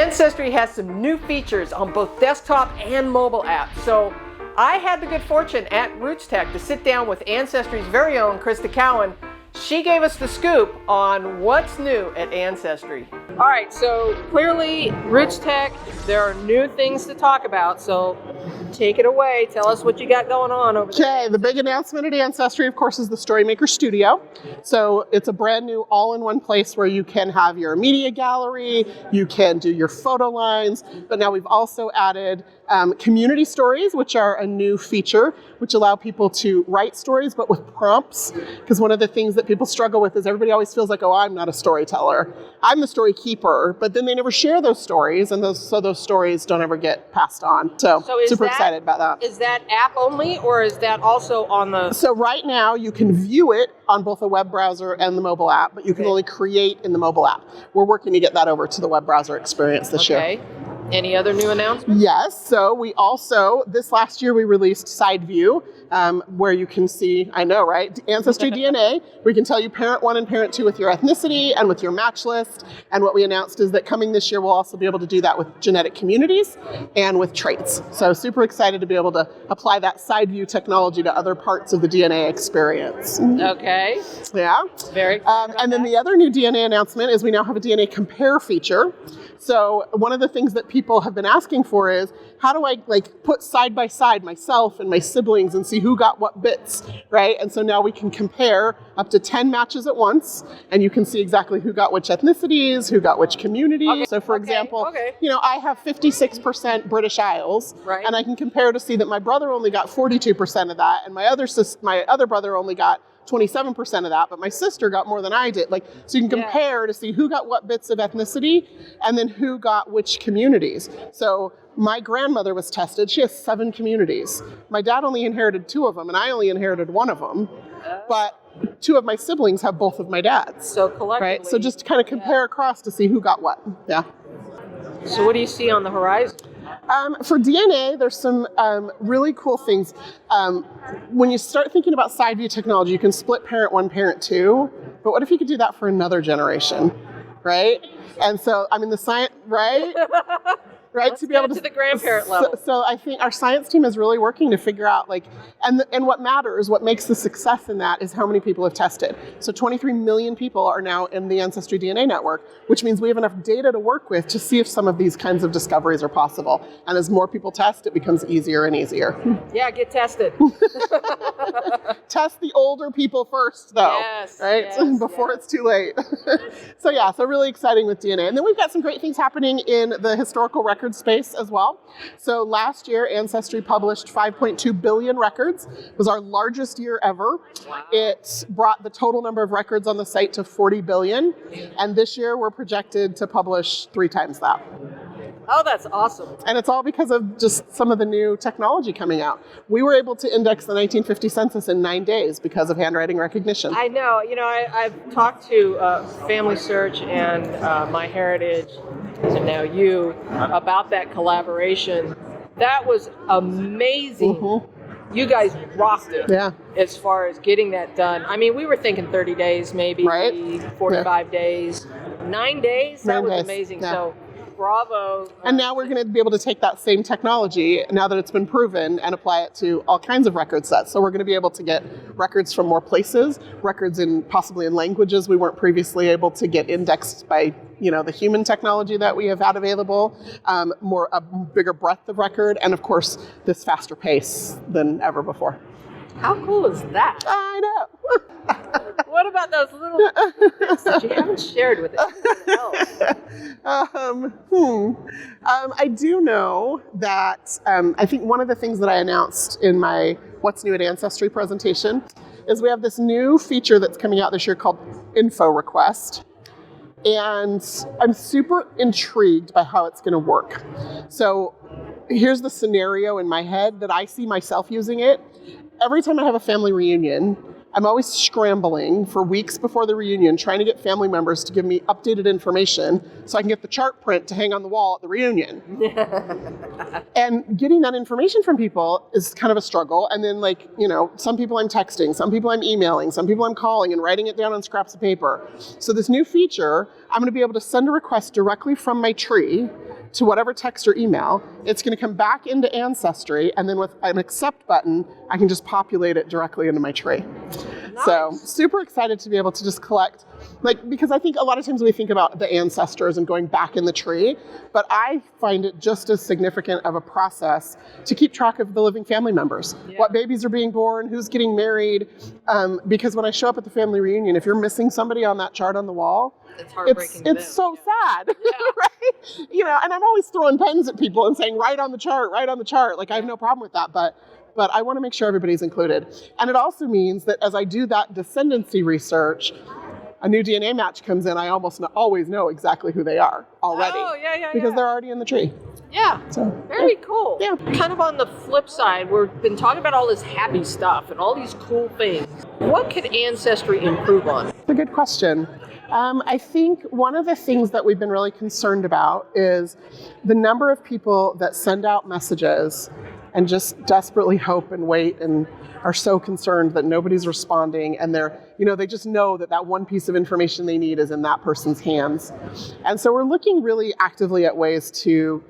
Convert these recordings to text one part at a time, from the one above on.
Ancestry has some new features on both desktop and mobile apps. So I had the good fortune at Roots Tech to sit down with Ancestry's very own Crista Cowan. She gave us the scoop on what's new at Ancestry. All right, so clearly Roots Tech, there are new things to talk about, so take it away. Tell us what you got going on over there. Okay, the big announcement at Ancestry, of course, is the StoryMaker Studio. So it's a brand new all-in-one place where you can have your media gallery, you can do your photo lines, but now we've also added community stories, which are a new feature, which allow people to write stories, but with prompts. Because one of the things that people struggle with is everybody always feels like, oh, I'm not a storyteller. I'm the story keeper, but then they never share those stories, and those stories don't ever get passed on. So super excited about that. Is that app only, or is that also on the... So right now, you can view it on both a web browser and the mobile app, but you can only create in the mobile app. We're working to get that over to the web browser experience this year. Any other new announcements? Yes. So we also, this last year, we released Side View, where you can see, I know, right? AncestryDNA. We can tell you parent 1 and parent 2 with your ethnicity and with your match list. And what we announced is that coming this year, we'll also be able to do that with genetic communities and with traits. So super excited to be able to apply that Side View technology to other parts of the DNA experience. Okay. Yeah. Very and then the other new DNA announcement is we now have a DNA compare feature. So one of the things that people have been asking for is, how do I put side by side myself and my siblings and see who got what bits, right? And so now we can compare up to 10 matches at once, and you can see exactly who got which ethnicities, who got which communities. Okay. So for example, I have 56% British Isles, right, and I can compare to see that my brother only got 42% of that, and my other brother only got 27% of that, but my sister got more than I did. So you can compare to see who got what bits of ethnicity and then who got which communities. So my grandmother was tested. She has 7 communities. My dad only inherited 2 of them, and I only inherited 1 of them. But 2 of my siblings have both of my dads. So collectively. Right? So just to kind of compare across to see who got what. Yeah. So what do you see on the horizon? For DNA, there's some really cool things. When you start thinking about side view technology, you can split parent 1, parent 2, but what if you could do that for another generation, right? And so, the science, right? Right, to be able to the grandparent level. So I think our science team is really working to figure out and what matters, what makes the success in that is how many people have tested. So 23 million people are now in the AncestryDNA network, which means we have enough data to work with to see if some of these kinds of discoveries are possible. And as more people test, it becomes easier and easier. Yeah, get tested. Test the older people first, though. Yes, right? Yes, before it's too late. So really exciting with DNA. And then we've got some great things happening in the historical record space as well. So last year, Ancestry published 5.2 billion records. It was our largest year ever. Wow. It brought the total number of records on the site to 40 billion. And this year, we're projected to publish 3 times that. Oh, that's awesome. And it's all because of just some of the new technology coming out. We were able to index the 1950 census in 9 days because of handwriting recognition. I know. I've talked to Family Search and MyHeritage, and now you, about that collaboration. That was amazing. Mm-hmm. You guys rocked it as far as getting that done. We were thinking 30 days, maybe 45 days. 9 days? That was amazing. Yeah. So bravo. And now we're going to be able to take that same technology, now that it's been proven, and apply it to all kinds of record sets. So we're going to be able to get records from more places, records possibly in languages we weren't previously able to get indexed by the human technology that we have had available, a bigger breadth of record, and of course, this faster pace than ever before. How cool is that? I know. What about those little bits that you haven't shared with anyone else? I do know that I think one of the things that I announced in my What's New at Ancestry presentation is we have this new feature that's coming out this year called Infor Request. And I'm super intrigued by how it's going to work. So here's the scenario in my head that I see myself using it. Every time I have a family reunion, I'm always scrambling for weeks before the reunion, trying to get family members to give me updated information so I can get the chart print to hang on the wall at the reunion. And getting that information from people is kind of a struggle. And then some people I'm texting, some people I'm emailing, some people I'm calling and writing it down on scraps of paper. So this new feature, I'm going to be able to send a request directly from MyTree to whatever text or email. It's going to come back into Ancestry, and then with an accept button, I can just populate it directly into my tree. Nice. So super excited to be able to just collect, because I think a lot of times we think about the ancestors and going back in the tree, but I find it just as significant of a process to keep track of the living family members, what babies are being born, who's getting married, because when I show up at the family reunion, if you're missing somebody on that chart on the wall, it's heartbreaking. It's so sad, right? And I'm always throwing pens at people and saying, write on the chart. I have no problem with that, but I want to make sure everybody's included. And it also means that as I do that descendancy research, a new DNA match comes in, I almost always know exactly who they are already. Oh, yeah. Because they're already in the tree. Yeah, so, very cool. Yeah. Kind of on the flip side, we've been talking about all this happy stuff and all these cool things. What could Ancestry improve on? That's a good question. I think one of the things that we've been really concerned about is the number of people that send out messages and just desperately hope and wait and are so concerned that nobody's responding, and they just know that one piece of information they need is in that person's hands. And so we're looking really actively at ways to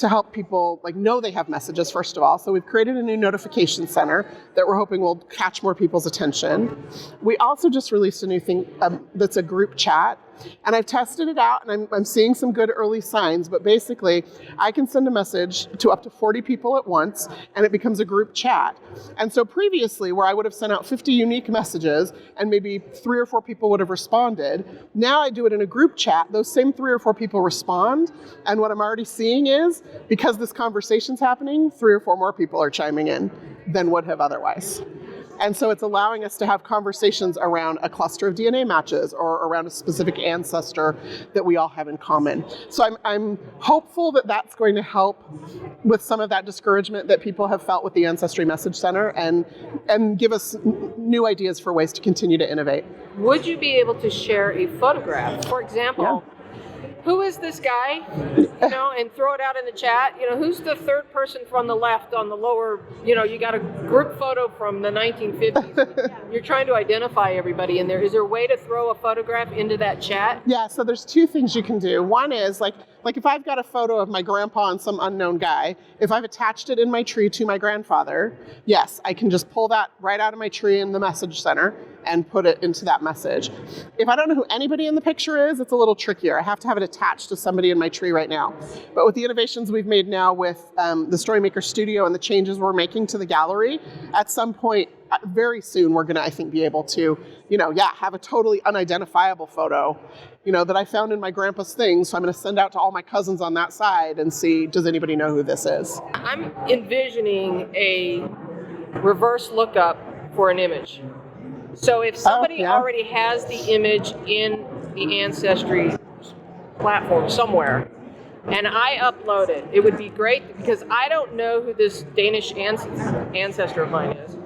help people know they have messages, first of all. So we've created a new notification center that we're hoping will catch more people's attention. We also just released a new thing that's a group chat. And I've tested it out, and I'm seeing some good early signs, but basically I can send a message to up to 40 people at once, and it becomes a group chat. And so previously, where I would have sent out 50 unique messages, and maybe 3 or 4 people would have responded, now I do it in a group chat, those same 3 or 4 people respond, and what I'm already seeing is, because this conversation's happening, 3 or 4 more people are chiming in than would have otherwise. And so it's allowing us to have conversations around a cluster of DNA matches or around a specific ancestor that we all have in common. So I'm hopeful that that's going to help with some of that discouragement that people have felt with the Ancestry Message Center and give us new ideas for ways to continue to innovate. Would you be able to share a photograph? For example, who is this guy? And throw it out in the chat. Who's the third person from the left on the lower, you got a group photo from the 1950s. You're trying to identify everybody in there. Is there a way to throw a photograph into that chat? Yeah, so there's 2 things you can do. One is like if I've got a photo of my grandpa and some unknown guy, if I've attached it in my tree to my grandfather, yes, I can just pull that right out of my tree in the message center and put it into that message. If I don't know who anybody in the picture is, it's a little trickier. I have to have it attached to somebody in my tree right now. But with the innovations we've made now with the StoryMaker Studio and the changes we're making to the gallery, at some point very soon we're going to, I think, be able to, have a totally unidentifiable photo, that I found in my grandpa's thing. So I'm going to send out to all my cousins on that side and see, does anybody know who this is? I'm envisioning a reverse lookup for an image. So if somebody already has the image in the Ancestry platform somewhere, and I upload it, it would be great because I don't know who this Danish ancestor of mine is.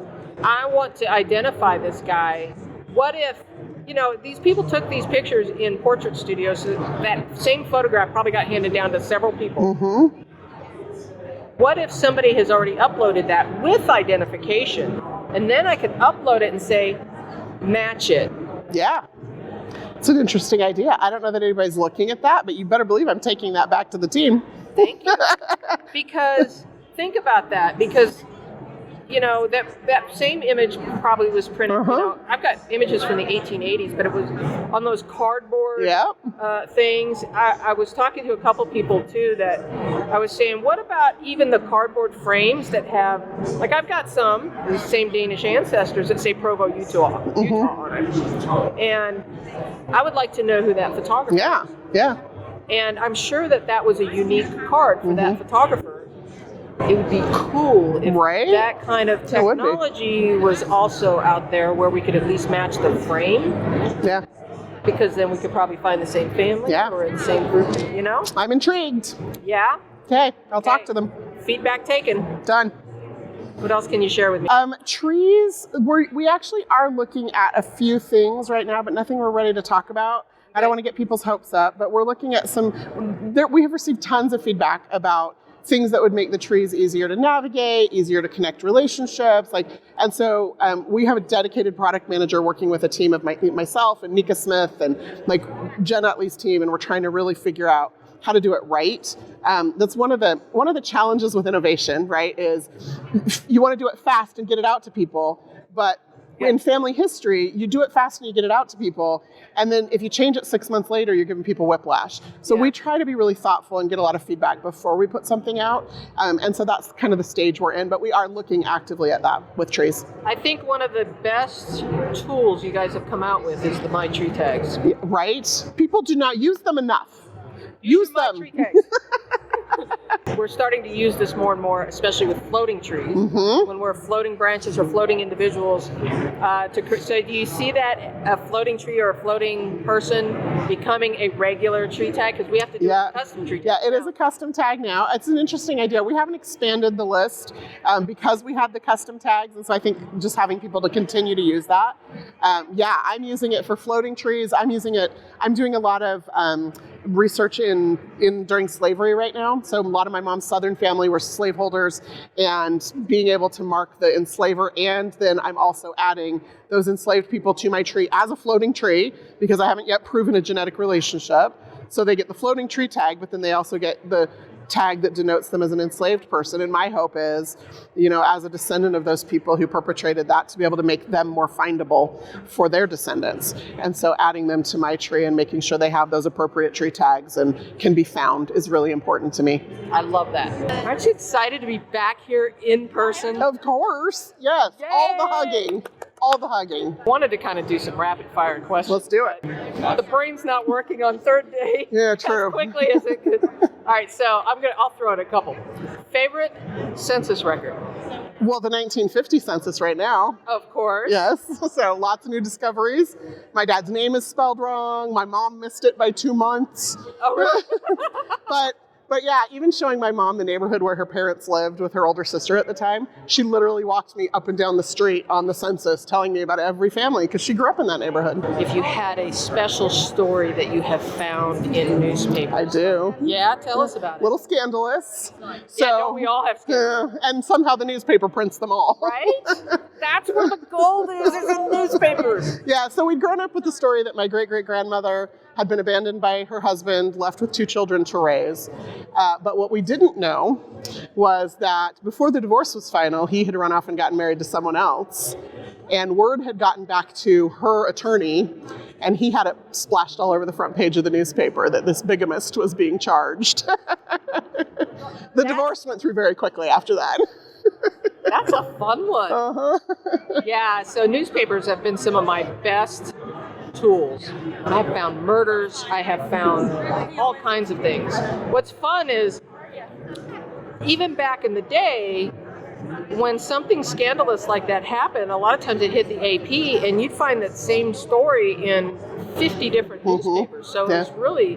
I want to identify this guy. What if, these people took these pictures in portrait studios, so that same photograph probably got handed down to several people. Mm-hmm. What if somebody has already uploaded that with identification, and then I could upload it and say, match it? Yeah. It's an interesting idea. I don't know that anybody's looking at that, but you better believe I'm taking that back to the team. Thank you. Because think about that, because that same image probably was printed. I've got images from the 1880s, but it was on those cardboard things. I was talking to a couple people too that I was saying, what about even the cardboard frames that have, I've got some the same Danish ancestors that say Provo, Utah on it, and I would like to know who that photographer is. Yeah. And I'm sure that was a unique card for that photographer. It would be cool if that kind of technology was also out there where we could at least match the frame. Yeah. Because then we could probably find the same family or the same group, I'm intrigued. Yeah? Okay, I'll talk to them. Feedback taken. Done. What else can you share with me? Trees, we actually are looking at a few things right now, but nothing we're ready to talk about. I don't want to get people's hopes up, but we're looking at we have received tons of feedback about things that would make the trees easier to navigate, easier to connect relationships. And so we have a dedicated product manager working with a team of myself and Nika Smith and Jen Utley's team, and we're trying to really figure out how to do it right. That's one of the challenges with innovation, right? Is you want to do it fast and get it out to people, but in family history, you do it fast and you get it out to people, and then if you change it 6 months later, you're giving people whiplash. So we try to be really thoughtful and get a lot of feedback before we put something out, and so that's kind of the stage we're in, but we are looking actively at that with trees. I think one of the best tools you guys have come out with is the MyTree Tags. Right? People do not use them enough. Use them. MyTree Tags. We're starting to use this more and more, especially with floating trees, when we're floating branches or floating individuals. So do you see that a floating tree or a floating person becoming a regular tree tag? Because we have to do a custom tree tag. Yeah, it is a custom tag now. It's an interesting idea. We haven't expanded the list because we had the custom tags, and so I think just having people to continue to use that. I'm using it for floating trees. I'm doing a lot of research in during slavery right now. So a lot of my mom's Southern family were slaveholders, and being able to mark the enslaver, and then I'm also adding those enslaved people to my tree as a floating tree because I haven't yet proven a genetic relationship. So they get the floating tree tag, but then they also get the tag that denotes them as an enslaved person. And my hope is, as a descendant of those people who perpetrated that, to be able to make them more findable for their descendants. And so adding them to my tree and making sure they have those appropriate tree tags and can be found is really important to me. I love that. Aren't you excited to be back here in person? Of course, yes. Yay! All the hugging. Wanted to kind of do some rapid fire questions. Let's do it. The brain's not working on third day. Yeah, true. As quickly as it could. All right, so I'll throw in a couple. Favorite census record? Well, the 1950 census right now. Of course. Yes, so lots of new discoveries. My dad's name is spelled wrong. My mom missed it by 2 months. Oh, really? But yeah, even showing my mom the neighborhood where her parents lived with her older sister at the time, she literally walked me up and down the street on the census telling me about every family because she grew up in that neighborhood. If you had a special story that you have found in newspapers. I do. Yeah, tell us about it. A little scandalous. We all have scandalous. And somehow the newspaper prints them all. Right? That's where the gold is in newspapers. Yeah, so we'd grown up with the story that my great-great-grandmother had been abandoned by her husband, left with 2 children to raise. But what we didn't know was that before the divorce was final, he had run off and gotten married to someone else. And word had gotten back to her attorney, and he had it splashed all over the front page of the newspaper that this bigamist was being charged. The divorce went through very quickly after that. That's a fun one. Yeah, so newspapers have been some of my best tools. I've found murders. I have found all kinds of things. What's fun is, even back in the day, when something scandalous like that happened, a lot of times it hit the AP, and you'd find that same story in 50 different newspapers. So it's really,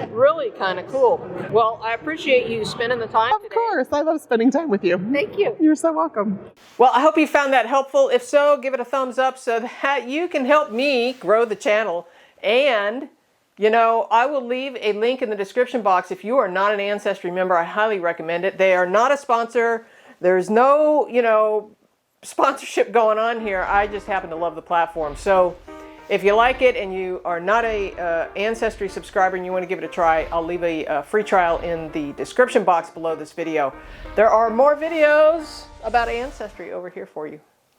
really kind of cool. Well, I appreciate you spending the time today. Of course. I love spending time with you. Thank you. You're so welcome. Well, I hope you found that helpful. If so, give it a thumbs up so that you can help me grow the channel. And, I will leave a link in the description box. If you are not an Ancestry member, I highly recommend it. They are not a sponsor. There's no, sponsorship going on here. I just happen to love the platform. So if you like it and you are not a Ancestry subscriber and you want to give it a try, I'll leave a free trial in the description box below this video. There are more videos about Ancestry over here for you.